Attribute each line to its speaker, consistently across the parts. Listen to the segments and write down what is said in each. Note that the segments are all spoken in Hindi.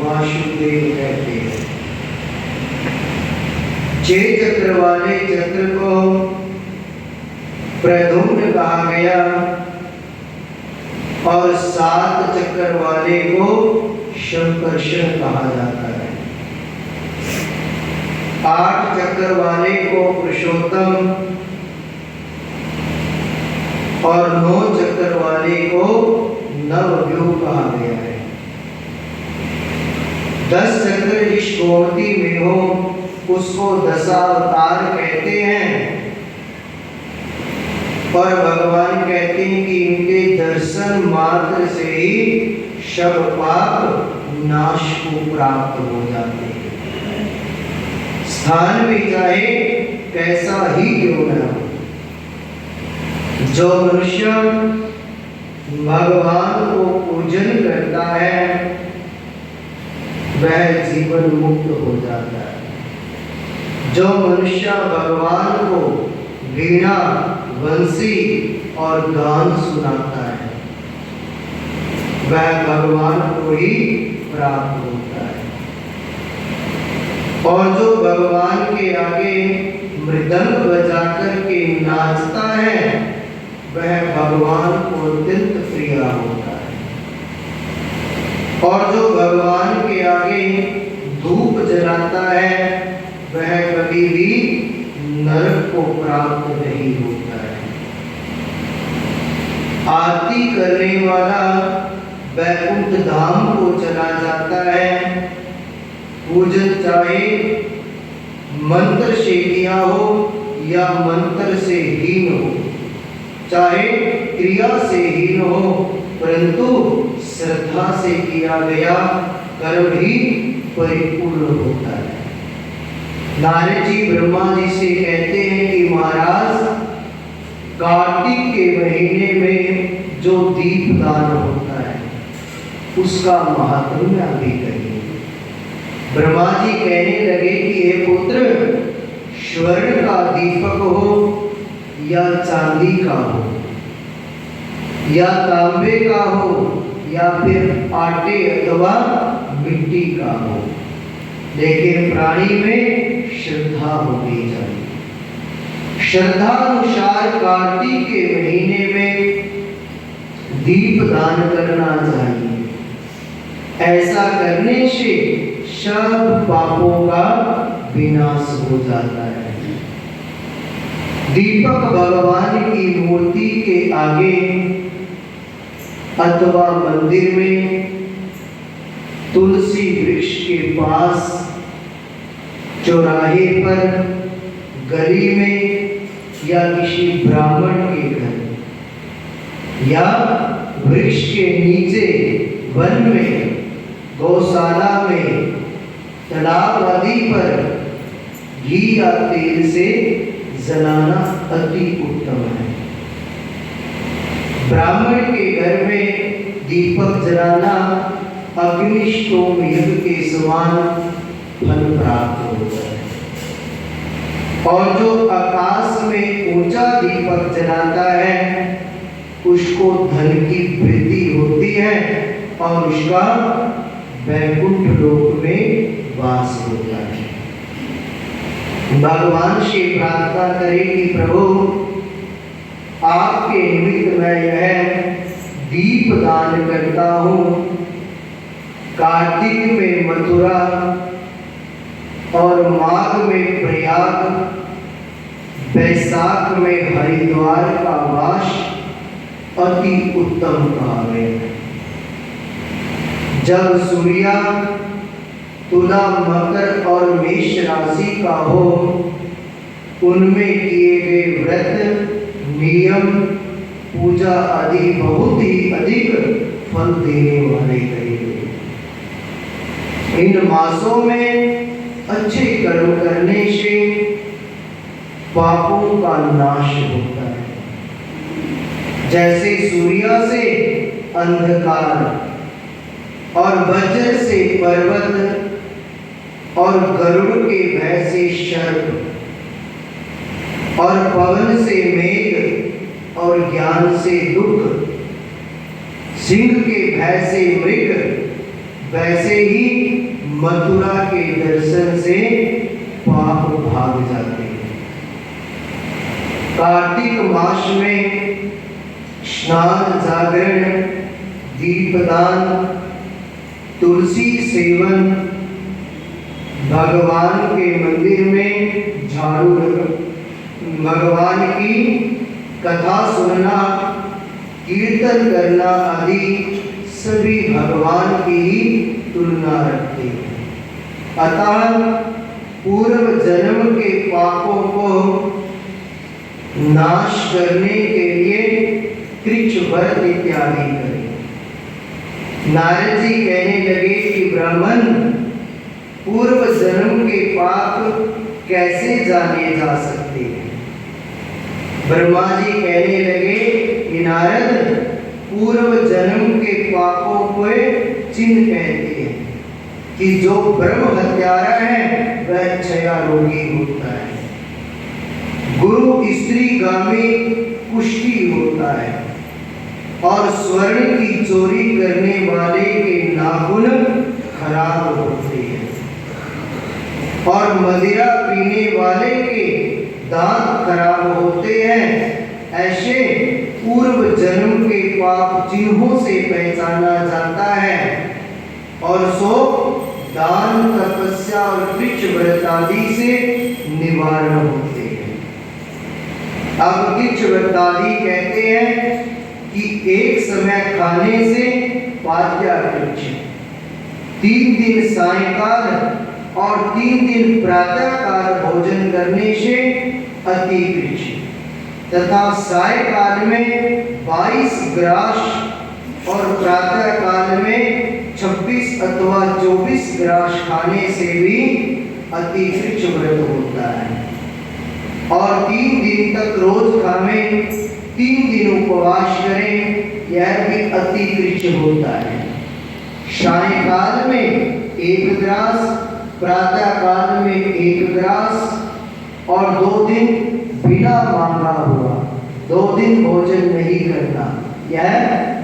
Speaker 1: वासुदेव कहते हैं। 6 चक्र वाले चक्र को प्रद्युम्न कहा गया और 7 चक्र वाले को शंकर्षण कहा जाता है। 8 चक्र वाले को पुरुषोत्तम और 9 चक्र वाले को नवव्यूह कहा गया है। 10 चक्र जिस गोमती में हो उसको दशावतार कहते हैं और भगवान कहते हैं कि इनके दर्शन मात्र से ही सब पाप नाश को प्राप्त हो जाते हैं। स्थान भी चाहे कैसा ही क्यों न हो, जो मनुष्य भगवान को पूजन करता है वह जीवन मुक्त हो जाता है। जो मनुष्य भगवान को वीणा, बंसी और गान सुनाता है वह भगवान को ही प्राप्त होता है। और जो भगवान के आगे मृदंग बजाकर के नाचता है वह भगवान को अत्यंत प्रिय होता है। और जो भगवान के आगे धूप जलाता है वह कभी भी नरक को प्राप्त नहीं होता है। आरती करने वाला वैकुंठ धाम को चला जाता है। पूजन चाहे मंत्र से किया हो या मंत्र से हीन हो, चाहे क्रिया से हीन हो, परंतु श्रद्धा से किया गया कर्म ही परिपूर्ण होता है। नारद जी ब्रह्मा जी से कहते हैं कि महाराज, कार्तिक के महीने में जो दीपदान होता है उसका महात्म्य अभी कहिए। ब्रह्मा जी कहने लगे कि हे पुत्र, स्वर्ण का दीपक हो या चांदी का हो या तांबे का हो या फिर आटे अथवा मिट्टी का हो, लेकिन प्राणी में श्रद्धा होनी चाहिए। श्रद्धा अनुसार कार्तिक के महीने में दीप दान करना चाहिए। ऐसा करने से सब पापों का विनाश हो जाता है। दीपक भगवान की मूर्ति के आगे अथवा मंदिर में, तुलसी वृक्ष के पास, चौराहे पर, गली में या किसी ब्राह्मण के घर या वृक्ष के नीचे, वन में, गौशाला में, तालाब आदि पर घी या तेल से जलाना अति उत्तम है। ब्राह्मण के घर में दीपक जलाना अग्निष्टोम यज्ञ के समान फल प्राप्त होता है। और जो आकाश में ऊंचा दीपक जलाता है उसको धन की वृद्धि होती है और उसका वैकुंठ लोक में वास होता है। भगवान से प्रार्थना करें कि प्रभु, आपके निमित्त मैं यह दीप दान करता हूँ। कार्तिक में मथुरा और माघ में प्रयाग, वैशाख में हरिद्वार का वास अति उत्तम कहा गया है। जब सूर्य तुला, मकर और मेष राशि का हो, उनमें किए गए व्रत, नियम, पूजा आदि बहुत ही अधिक फल देने वाले कहे गए। इन मासों में अच्छे कर्म करने से पापों का नाश होता है। जैसे सूर्य से अंधकार और वज्र से पर्वत और गरुड़ के भय से सर्प और पवन से मेघ और ज्ञान से दुख, सिंह के भय से मृग, वैसे ही मथुरा के दर्शन से पाप भाग जाते हैं। कार्तिक मास में स्नान, जागरण, दीपदान, तुलसी सेवन, भगवान के मंदिर में झाड़ू लगाना, भगवान की कथा सुनना, कीर्तन करना आदि सभी भगवान की ही तुलना रखते हैं। अतः पूर्व जन्म के पापों को नाश करने के लिए कृच्छ व्रत इत्यादि करें। नारद जी कहने लगे कि ब्राह्मण, पूर्व जन्म के पाप कैसे जाने जा सकते हैं? ब्रह्मा जी कहने लगे कि नारद, पूर्व जन्म के पापों को चिन्ह कहते हैं कि जो ब्रह्म हत्यारा है वह क्षया रोगी होता है, गुरु स्त्री गामी कुष्ठी होता है, और स्वर्ण की चोरी करने वाले के नाखून खराब होते हैं, और मदिरा पीने वाले के दांत खराब होते हैं। ऐसे पूर्व जन्म के पाप चिन्हों से पहचाना जाता है, और सो दान, तपस्या और कृच्छ व्रत आदि से निवारण होते हैं। अब कृच्छ व्रत आदि कहते हैं कि एक समय खाने से पाद्याकृच्छ, 3 दिन सायंकाल और 3 दिन प्रातःकाल भोजन करने से अतिकृच्छ, तथा सायंकाल में 22 ग्रास और प्रातःकाल में 26 अथवा 24 ग्रास खाने से भी अतिकृच्छ व्रत होता है। और 3 दिन तक रोज खाएं, 3 दिन उपवास करें, यह भी अतिकृच्छ होता है। सायंकाल में 1 ग्रास, प्रातःकाल में 1 ग्रास और 2 दिन बिना मांगा हुआ 2 दिन भोजन नहीं करना, यह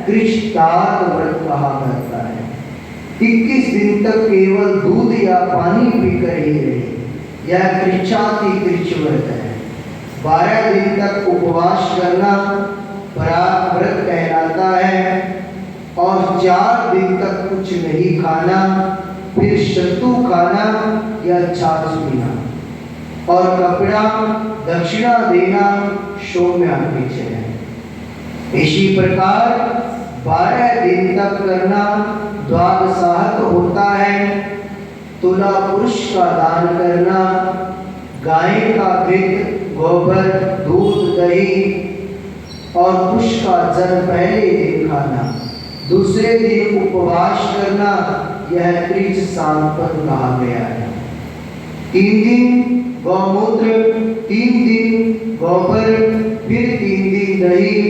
Speaker 1: कृच्छतार्क व्रत कहा जाता है। 21 दिन तक केवल दूध या पानी पीकर ही रहे, यह कृच्छातिकृच्छ व्रत है। 12 दिन तक उपवास करना पराग व्रत कहलाता है, और 4 दिन तक कुछ नहीं खाना, फिर सत्तू खाना या छाछ पीना, और कपड़ा दक्षिणा देना सौम्याकृच्छ है। इसी प्रकार 12 दिन तक करना द्वादशाहत होता है। तुला पुरुष का दान करना, गाय का घृत, गोबर, दूध, दही और पुष्प का जल पहले दिन खाना, दूसरे दिन उपवास करना, यह कृच्छ सांपद कहा गया है। 3 दिन गौमूत्र, 3 दिन गोबर, फिर 3 दिन दही,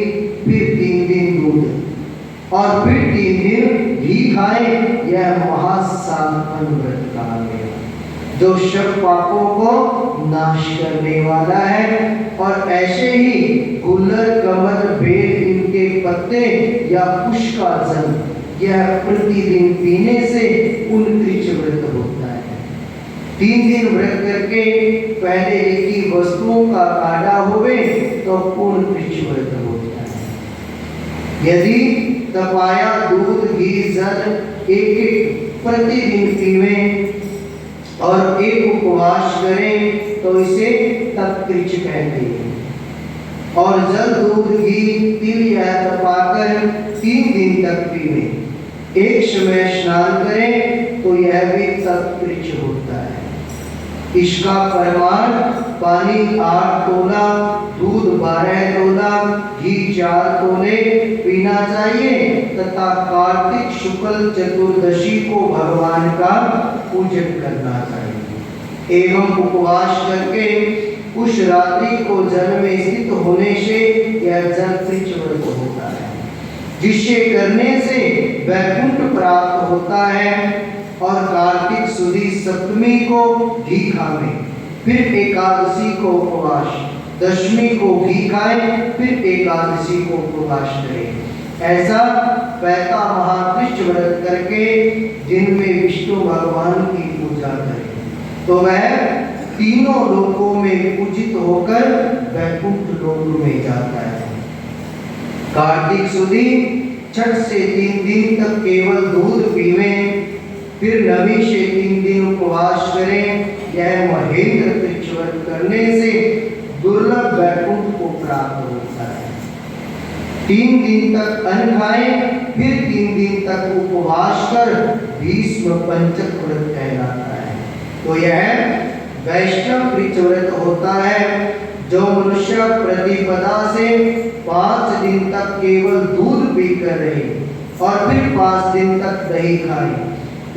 Speaker 1: फिर 3 दिन दूध और फिर 3 दिन घी खाएं, यह महासांपन व्रत कहा गया, जो सब पापों को नाश करने वाला है। और ऐसे ही गुल्लर, कमल, बेल, इनके पत्ते या पुष्प का जल, यह प्रतिदिन पीने से कृच्छ व्रत होता है। 3 दिन व्रत करके पहले लिखी वस्तुओं का काढ़ा होवे तो पूर्ण कृच्छ व्रत होता है। यदि तपाया दूध, घी, जल एक प्रतिदिन पीवें और एक उपवास करें तो इसे तत्कृच्छ कहते हैं। और जल, दूध, घी, तिल या तपाकर 3 दिन तक पीवें, एक समय स्नान करें तो यह भी तत्कृच्छ होता है। इसका प्रमाण पानी 8 तोला, दूध 12 तोला, घी 4 तोले पीना चाहिए, तथा कार्तिक शुक्ल चतुर्दशी को भगवान का पूजन करना चाहिए। एवं उपवास करके उस रात्रि को जल में स्थित होने से यह जल कृच्छ व्रत होता है, जिससे करने से वैकुंठ प्राप्त होता है। और कार्तिक सुदी सप्तमी को घी खाएं, फिर एकादशी को उपवास, दशमी को घी खाएं, फिर एकादशी को उपवास करें। ऐसा पैता महाकृष्ण व्रत करके जिनमें विष्णु भगवान की पूजा करे तो वह तीनों लोकों में पूजित होकर वैकुंठ लोक में जाता है। कार्तिक सुदी छठ से 3 दिन तक केवल दूध पीवें, फिर नवी से 3 दिन उपवास करें। यह महेंद्र वृक्ष व्रत करने से दुर्लभ वैकुंठ को प्राप्त होता है। 3 दिन तक अन्न खाएं, फिर 3 दिन तक उपवास कर भीष्म पंचक व्रत कहलाता है। तो यह वैष्णव वृक्ष व्रत होता है जो मनुष्य प्रतिपदा से 5 दिन तक केवल दूध पीकर रहे और फिर 5 दिन तक दही खाए।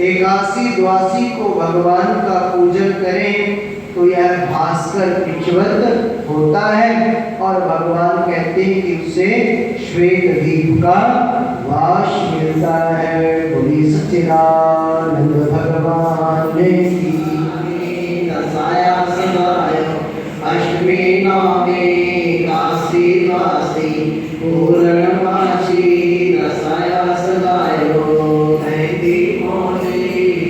Speaker 1: एकादशी द्वादशी को भगवान का पूजन करें तो यह भास्कर वृक्ष व्रत होता है और भगवान कहते हैं कि उससे श्वेत दीप का वास मिलता है। बोली सच्चिदानंद भगवान की अष्टमी नवमी काशी वासी पूर्णमासी रसाया सदायो नैति मोनी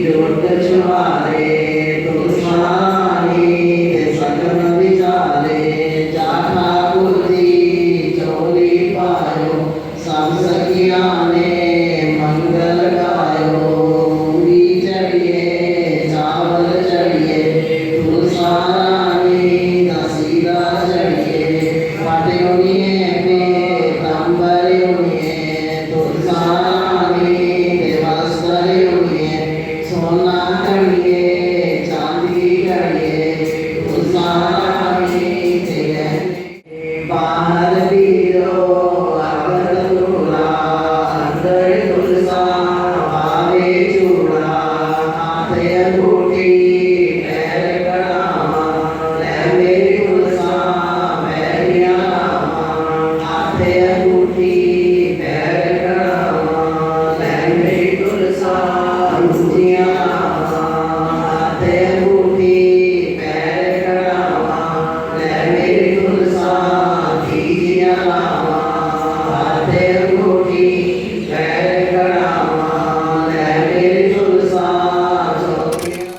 Speaker 1: जोत छुआरे तुलसानी सकल विचारे जाठा बुद्धि चोली पायो सब सखिया ने मंगल गायो। पूरी चढ़िए चावल चढ़िए तुलसानी नसीला चढ़िए पाटियोनिए पे तंबरियोनिए तुलसानी देवस्तरियोनिए सोना चढ़िए चांदी चढ़िए तुलसानी बाहर बीरो अगर तुला अंदर तुलसा भावे चूड़ा हाथे अंगूठी पैर कड़ामा ले मेरी तुलसा बैरिया हाथे अंगूठी पैर कड़ामा ले मेरी तुलसा अंगूठिया हाथे अंगूठी पैर कड़ामा ले मेरी तुलसा धीजिया हाथे अंगूठी पैर कड़ामा ले मेरी तुलसा चौकिया।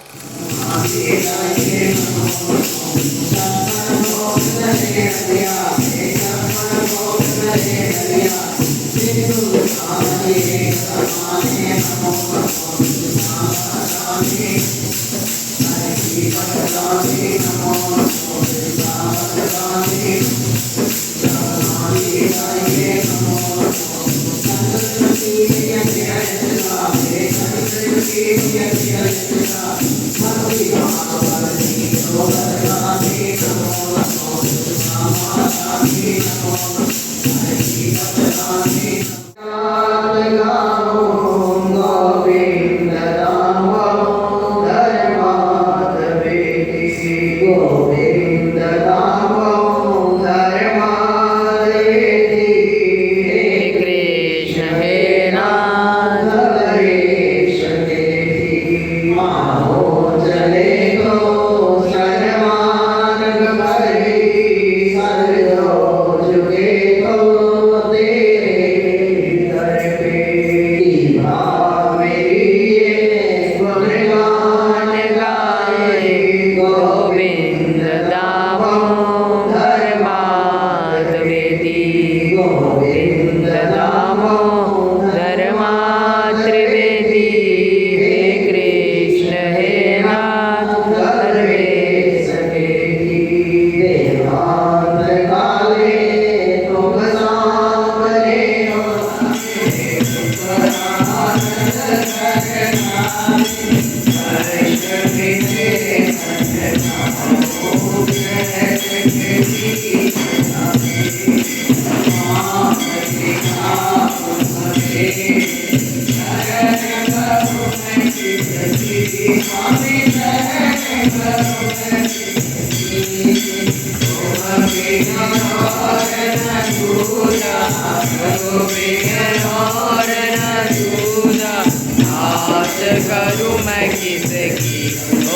Speaker 2: करूँ मैं किसकी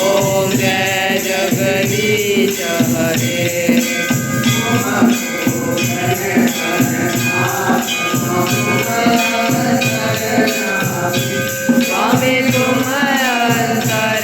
Speaker 2: ओम जय जगदीश हरे। स्वामी तुम अंतर्यामी